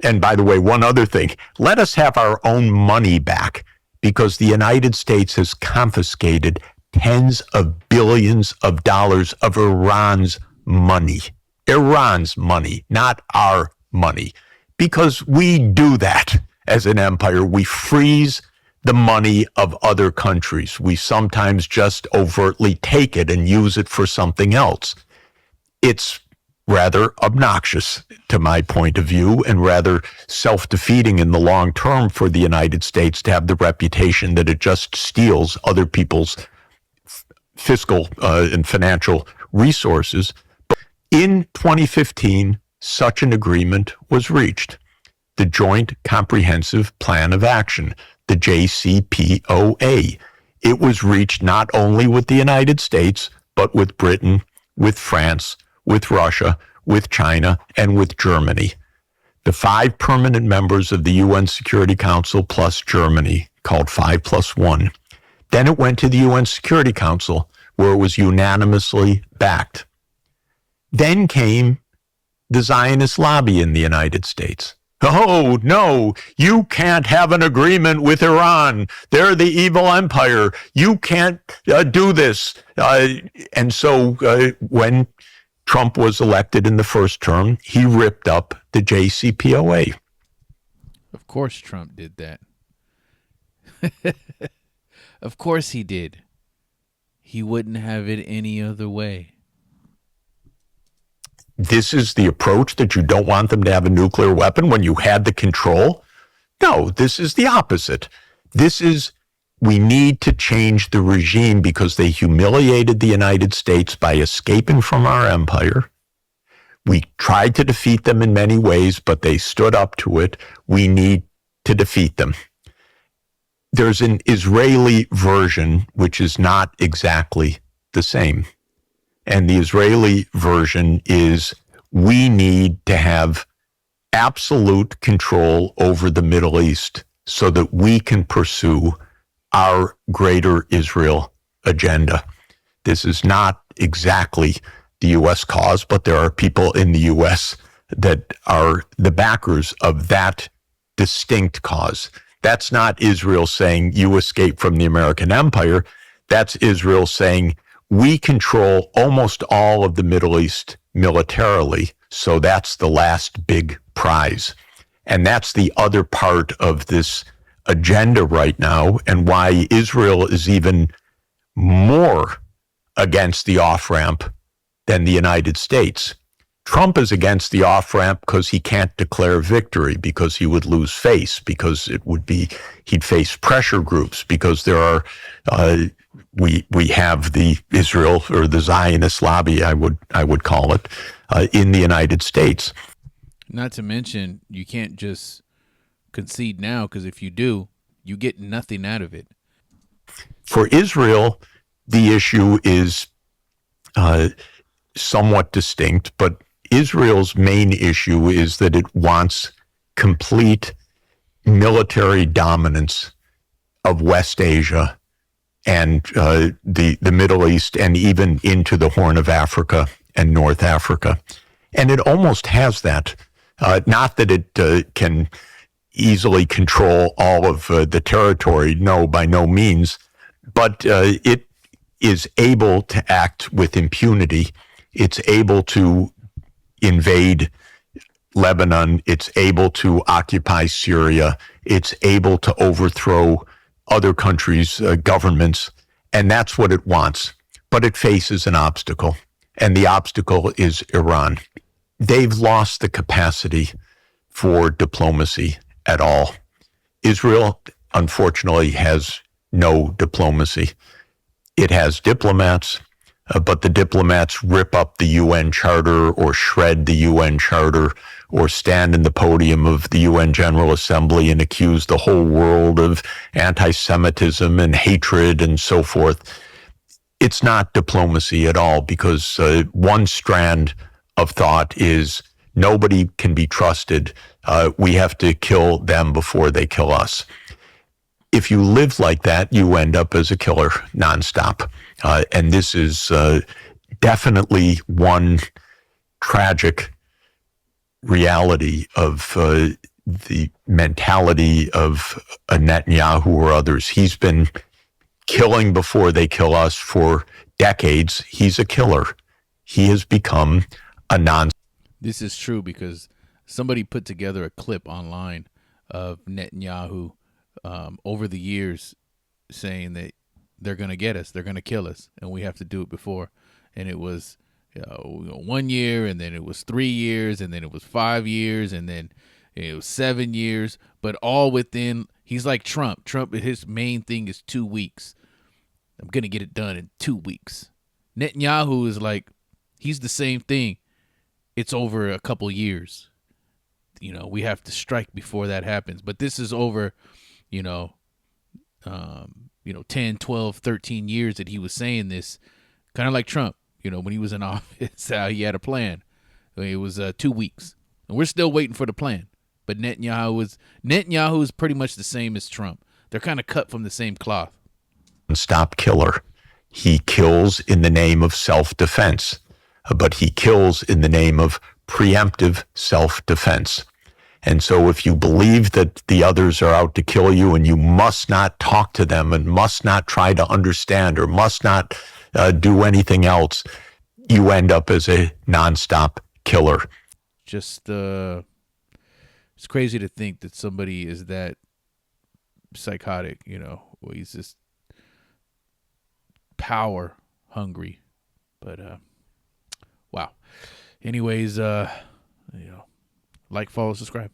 And by the way, one other thing, let us have our own money back, because the United States has confiscated tens of billions of dollars of Iran's money. Iran's money, not our money. Because we do that as an empire. We freeze the money of other countries. We sometimes just overtly take it and use it for something else. It's rather obnoxious to my point of view, and rather self-defeating in the long term for the United States to have the reputation that it just steals other people's fiscal and financial resources. In 2015, such an agreement was reached. The Joint Comprehensive Plan of Action, the JCPOA. It was reached not only with the United States, but with Britain, with France, with Russia, with China, and with Germany. The 5 permanent members of the UN Security Council plus Germany, called 5+1. Then it went to the UN Security Council, where it was unanimously backed. Then came the Zionist lobby in the United States. Oh, no, you can't have an agreement with Iran. They're the evil empire. You can't do this. And so when Trump was elected in the first term, he ripped up the JCPOA. Of course Trump did that. Of course he did. He wouldn't have it any other way. This is the approach, that you don't want them to have a nuclear weapon when you had the control? No, this is the opposite. This is, we need to change the regime because they humiliated the United States by escaping from our empire. We tried to defeat them in many ways, but they stood up to it. We need to defeat them. There's an Israeli version, which is not exactly the same. And the Israeli version is, we need to have absolute control over the Middle East so that we can pursue our greater Israel agenda. This is not exactly the U.S. cause, but there are people in the U.S. that are the backers of that distinct cause. That's not Israel saying, you escape from the American empire. That's Israel saying, we control almost all of the Middle East militarily, so that's the last big prize. And that's the other part of this agenda right now, and why Israel is even more against the off-ramp than the United States. Trump is against the off-ramp because he can't declare victory, because he would lose face, because it would be, he'd face pressure groups, because there are, we have the Israel, or the Zionist lobby, I would call it, in the United States. Not to mention, you can't just concede now, because if you do, you get nothing out of it. For Israel, the issue is somewhat distinct, but Israel's main issue is that it wants complete military dominance of West Asia and the Middle East, and even into the Horn of Africa and North Africa. And it almost has that. Not that it can easily control all of the territory, no, by no means, but it is able to act with impunity. It's able to invade Lebanon. It's able to occupy Syria. It's able to overthrow other countries' governments, and that's what it wants. But it faces an obstacle, and the obstacle is Iran. They've lost the capacity for diplomacy at all. Israel, unfortunately, has no diplomacy. It has diplomats, but the diplomats rip up the UN Charter or shred the UN Charter or stand in the podium of the UN General Assembly and accuse the whole world of anti-Semitism and hatred and so forth. It's not diplomacy at all, because one strand of thought is nobody can be trusted. We have to kill them before they kill us. If you live like that, you end up as a killer nonstop. And this is definitely one tragic reality of the mentality of a Netanyahu or others. He's been killing before they kill us for decades. He's a killer. He has become a non. This is true because somebody put together a clip online of Netanyahu over the years saying that they're going to get us, they're going to kill us, and we have to do it before. And it was 1 year, and then it was 3 years, and then it was 5 years, and then it was 7 years, but all within. He's like Trump. Trump, his main thing is 2 weeks. I'm going to get it done in 2 weeks. Netanyahu is like, he's the same thing. It's over a couple years. We have to strike before that happens. But this is over, 10, 12, 13 years that he was saying this, kind of like Trump, when he was in office, how he had a plan. It was 2 weeks. And we're still waiting for the plan. But Netanyahu is pretty much the same as Trump. They're kind of cut from the same cloth. Stop killer. He kills in the name of self-defense, but he kills in the name of preemptive self-defense. And so if you believe that the others are out to kill you and you must not talk to them and must not try to understand or must not do anything else, you end up as a nonstop killer. Just, it's crazy to think that somebody is that psychotic, where he's just power hungry. But wow. Anyways, like, follow, subscribe.